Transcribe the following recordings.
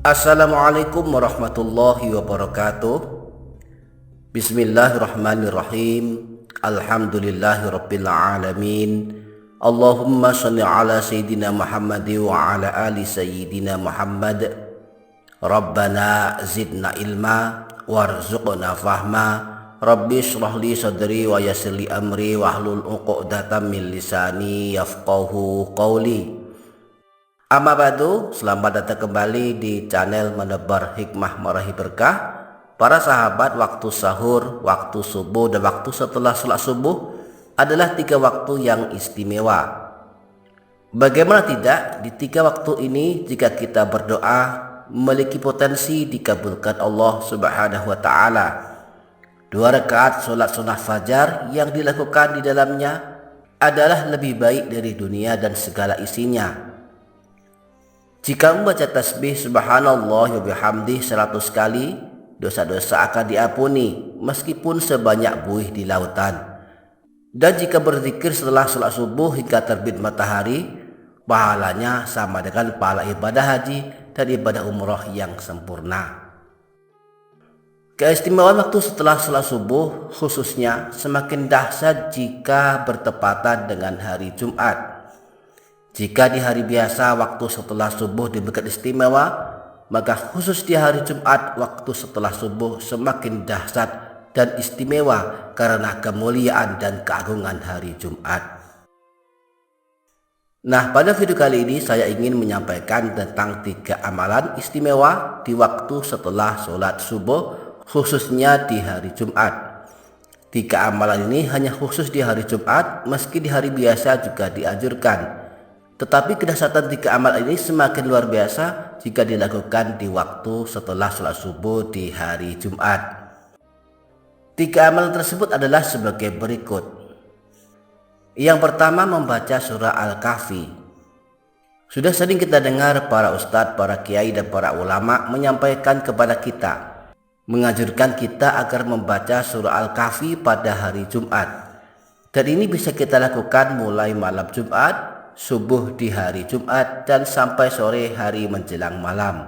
Assalamualaikum warahmatullahi wabarakatuh. Bismillahirrahmanirrahim. Alhamdulillahirabbil alamin. Allahumma shalli ala sayyidina Muhammad wa ala ali sayyidina Muhammad. Rabbana zidna ilma warzuqna fahma. Rabbi shrah li sadri wa yassir li amri wahlul 'uqdatam min lisani yafqahu qawli. Amma ba'du, selamat datang kembali di channel Menebar Hikmah Meraih Berkah. Para sahabat, waktu sahur, waktu subuh, dan waktu setelah sholat subuh adalah 3 waktu yang istimewa. Bagaimana tidak, di 3 waktu ini jika kita berdoa memiliki potensi dikabulkan Allah Subhanahu wa Ta'ala. 2 rakaat sholat sunnah fajar yang dilakukan di dalamnya adalah lebih baik dari dunia dan segala isinya. Jika membaca tasbih subhanallah wa bihamdih 100 kali, dosa-dosa akan diampuni meskipun sebanyak buih di lautan. Dan jika berzikir setelah sholat subuh hingga terbit matahari, pahalanya sama dengan pahala ibadah haji dan ibadah umroh yang sempurna. Keistimewaan waktu setelah sholat subuh khususnya semakin dahsyat jika bertepatan dengan hari Jumat. Jika di hari biasa waktu setelah subuh diberikan istimewa, maka khusus di hari Jumat waktu setelah subuh semakin dahsyat dan istimewa karena kemuliaan dan keagungan hari Jumat. Nah, pada video kali ini saya ingin menyampaikan tentang 3 amalan istimewa di waktu setelah sholat subuh khususnya di hari Jumat. 3 amalan ini hanya khusus di hari Jumat, meski di hari biasa juga dianjurkan. Tetapi kedahsyatan 3 amal ini semakin luar biasa jika dilakukan di waktu setelah sholat subuh di hari Jumat. 3 amalan tersebut adalah sebagai berikut. Yang pertama, membaca surah Al-Kahfi. Sudah sering kita dengar para ustadz, para kiai, dan para ulama menyampaikan kepada kita, menganjurkan kita agar membaca surah Al-Kahfi pada hari Jumat. Dan ini bisa kita lakukan mulai malam Jumat, subuh di hari Jumat, dan sampai sore hari menjelang malam.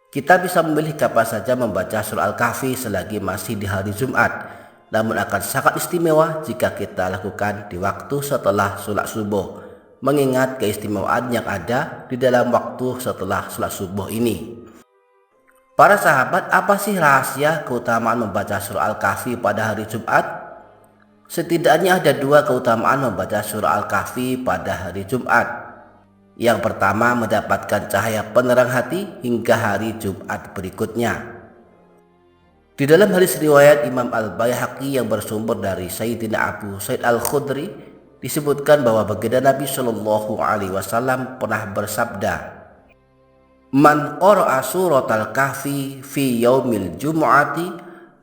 Kita bisa memilih kapan saja membaca surah Al-Kahfi selagi masih di hari Jumat, namun akan sangat istimewa jika kita lakukan di waktu setelah sholat subuh, mengingat keistimewaan yang ada di dalam waktu setelah sholat subuh ini. Para sahabat, apa sih rahasia keutamaan membaca surah Al-Kahfi pada hari Jumat? Setidaknya ada 2 keutamaan membaca surah Al-Kahfi pada hari Jumat. Yang pertama, mendapatkan cahaya penerang hati hingga hari Jumat berikutnya. Di dalam hadis riwayat Imam Al-Baihaqi yang bersumber dari Sayyidina Abu Sa'id Al-Khudri disebutkan bahwa baginda Nabi Shallallahu Alaihi Wasallam pernah bersabda, "Man qara'a surat Al-Kahfi fi yaumil jumu'ati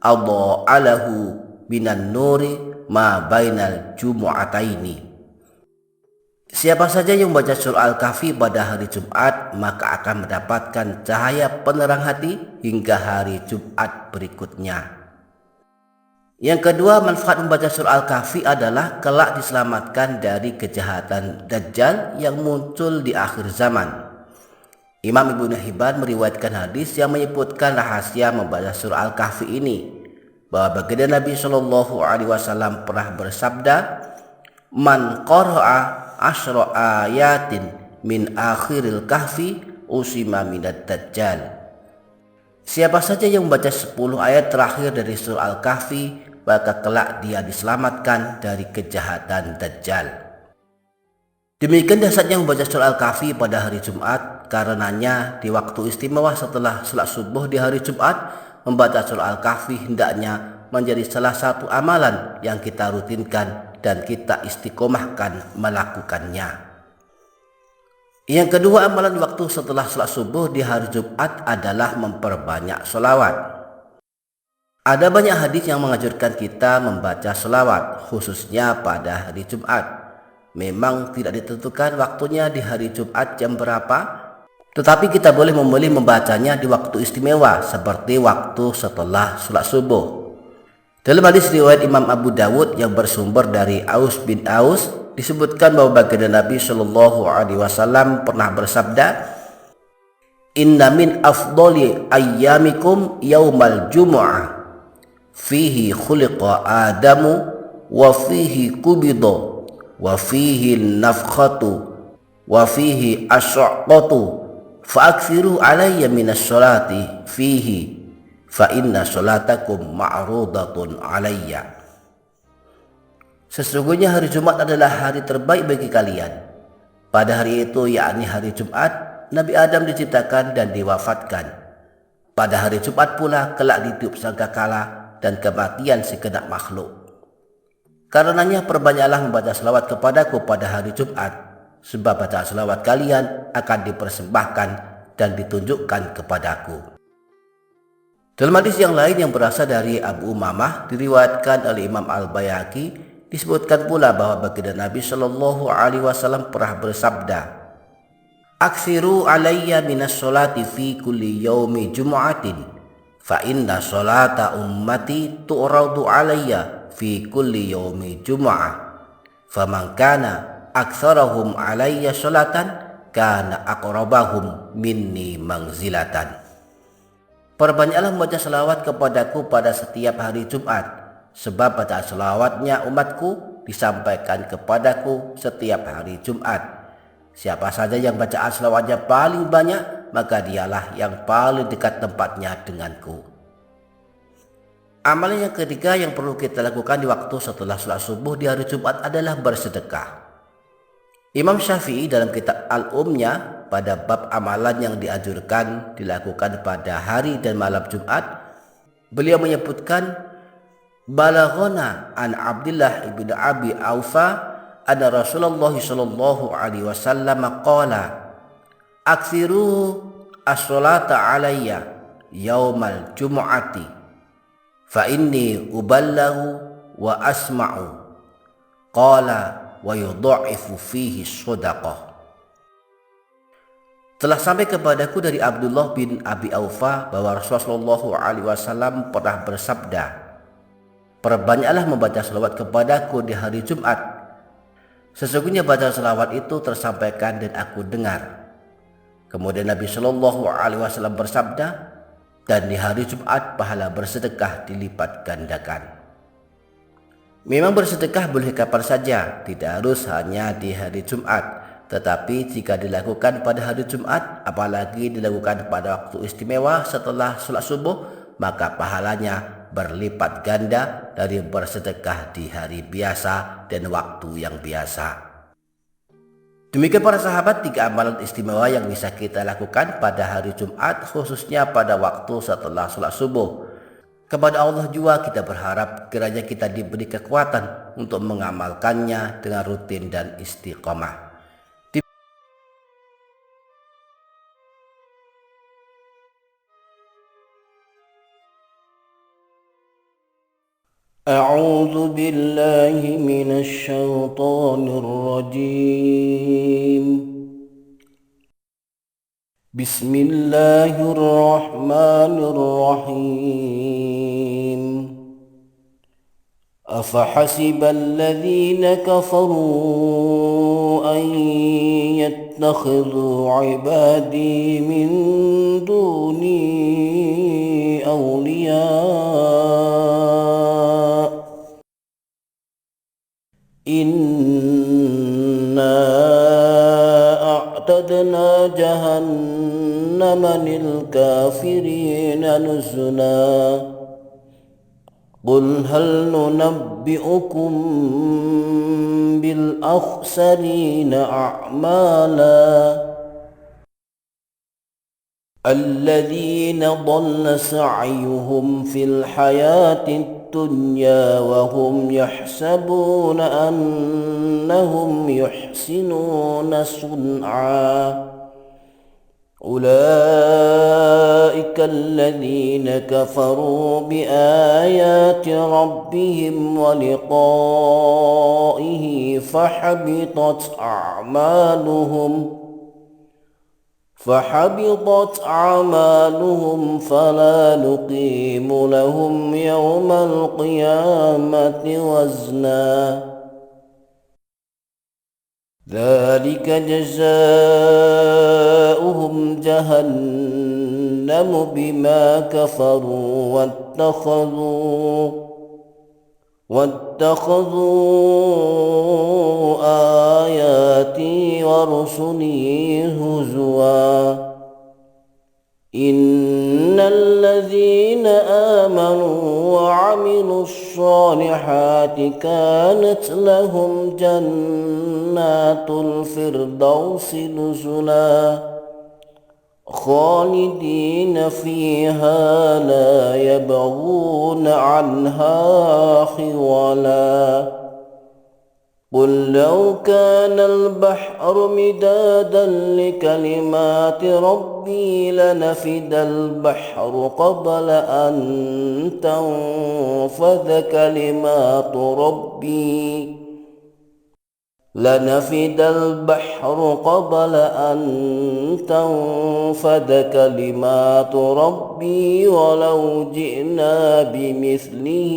adha'alahu minan nuri ma bainal jumu'ataini." Siapa saja yang membaca surah Al-Kahfi pada hari Jumat maka akan mendapatkan cahaya penerang hati hingga hari Jumat berikutnya. Yang kedua, manfaat membaca surah Al-Kahfi adalah kelak diselamatkan dari kejahatan Dajjal yang muncul di akhir zaman. Imam Ibnu Hibban meriwayatkan hadis yang menyebutkan rahasia membaca surah Al-Kahfi ini, bahwa baginda Nabi Shallallahu Alaihi Wasallam pernah bersabda, "Man qara'a asyra ayatin min akhiril kahfi usima minad dajjal." Siapa saja yang membaca 10 ayat terakhir dari surah Al-Kahfi, maka kelak dia diselamatkan dari kejahatan Dajjal. Demikian dahsyatnya membaca surah Al-Kahfi pada hari Jumat, karenanya di waktu istimewa setelah sholat subuh di hari Jumat, membaca surah Al-Kahfi hendaknya menjadi salah satu amalan yang kita rutinkan dan kita istiqomahkan melakukannya. Yang kedua, amalan waktu setelah sholat subuh di hari Jumat adalah memperbanyak sholawat. Ada banyak hadis yang menganjurkan kita membaca sholawat khususnya pada hari Jumat. Memang tidak ditentukan waktunya di hari Jumat jam berapa, tetapi kita boleh memilih membacanya di waktu istimewa seperti waktu setelah sholat subuh. Dalam hadis riwayat Imam Abu Dawud yang bersumber dari Aus bin Aus disebutkan bahwa baginda Nabi Shallallahu Alaihi Wasallam pernah bersabda, inna min afdali ayyamikum yaumal jumu'ah fihi khuliqa Adamu wa fihi qubida wa fihi nafkhatu wa fihi asy'aqatu fa aktsiru alayya minas sholati fihi fa inna sholatakum ma'rudatun alayya. Sesungguhnya hari Jumat adalah hari terbaik bagi kalian. Pada hari itu, yakni hari Jumat, Nabi Adam diciptakan dan diwafatkan. Pada hari Jumat pula kelak ditiup sangkakala dan kematian segenap makhluk. Karenanya perbanyaklah membaca selawat kepadaku pada hari Jumat, sebab bacaan selawat kalian akan dipersembahkan dan ditunjukkan kepadaku. Dalam hadis yang lain yang berasal dari Abu Umamah diriwayatkan oleh Imam Al-Baihaqi, disebutkan pula bahwa baginda Nabi Shallallahu Alaihi Wasallam pernah bersabda, "Aksiru alayya minas sholati fi kulli yaumi jumu'atin, fa inna sholata ummati tu'radu alayya fi kulli yaumi jumu'ah, faman kana aktsarahum alayya sholatan kana aqrabahum minni manzilatan." Perbanyaklah membaca selawat kepadaku pada setiap hari Jumat, sebab bacaan selawatnya umatku disampaikan kepadaku setiap hari Jumat. Siapa saja yang bacaan selawatnya paling banyak, maka dialah yang paling dekat tempatnya denganku. Amalan yang ketiga yang perlu kita lakukan di waktu setelah sholat subuh di hari Jumat adalah bersedekah. Imam Syafi'i dalam kitab Al-Umnya pada bab amalan yang dianjurkan dilakukan pada hari dan malam Jumat, beliau menyebutkan, balaghana an Abdullah ibn Abi Aufa anna Rasulullah sallallahu alaihi wasallam qala aksiru as-sholata alayya yaumal jumu'ati fa inni uballahu wa asma'u qala wa yudha'ifu fihi shadaqah. Telah sampai kepadaku dari Abdullah bin Abi Aufa bahwa Rasulullah SAW pernah bersabda, perbanyaklah membaca selawat kepadaku di hari Jumat. Sesungguhnya bacaan selawat itu tersampaikan dan aku dengar. Kemudian Nabi Shallallahu Alaihi Wasallam bersabda, dan di hari Jumat pahala bersedekah dilipat gandakan. Memang bersedekah boleh kapan saja, tidak harus hanya di hari Jumat. Tetapi jika dilakukan pada hari Jumat, apalagi dilakukan pada waktu istimewa setelah sholat subuh, maka pahalanya berlipat ganda dari bersedekah di hari biasa dan waktu yang biasa. Demikian para sahabat, 3 amalan istimewa yang bisa kita lakukan pada hari Jumat, khususnya pada waktu setelah sholat subuh. Kepada Allah juga kita berharap kiranya kita diberi kekuatan untuk mengamalkannya dengan rutin dan istiqomah. أعوذ بالله من الشيطان الرجيم. بسم الله الرحمن الرحيم. أفحسب الذين كفروا أن يتخذوا عبادي من دوني أولياء إنا أعتدنا جهنم للكافرين نزلا قل هل ننبئكم بالأخسرين أعمالا الذين ضل سعيهم في الحياة الدنيا وهم يحسبون أنهم يحسنون صنعا أولئك الذين كفروا بآيات ربهم ولقائه فحبطت أعمالهم فلا نقيم لهم يوم القيامة وزنا ذلك جزاؤهم جهنم بما كفروا واتخذوا آياتي ورسلي هزوا إن الذين آمنوا وعملوا الصالحات كانت لهم جنات الفردوس نزلا خالدين فيها لا يبغون عنها حولا قل لو كان البحر مدادا لكلمات ربي لنفد البحر قبل أن تنفذ كلمات ربي ولو جئنا بمثله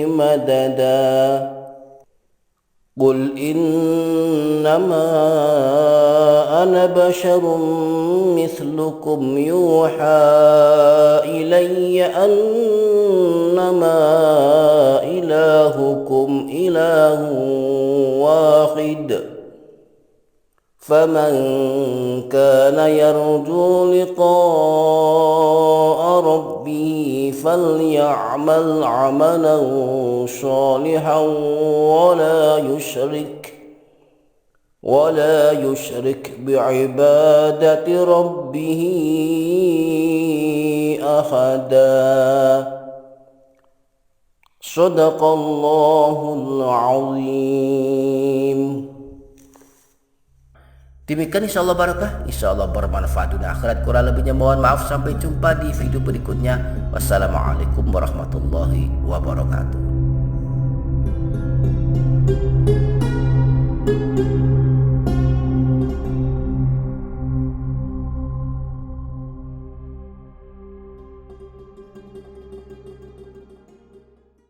مددا قل إنما أنا بشر مثلكم يوحى إلي أنما إلهكم إله واحد فمن كان يرجو لقاء ربه فليعمل عملا صالحا ولا يشرك بعبادة ربه أحدا. صدق الله العظيم. Demikian insyaallah barakah, insyaallah bermanfaat dunia akhirat. Kurang lebihnya mohon maaf, sampai jumpa di video berikutnya. Wassalamualaikum warahmatullahi wabarakatuh.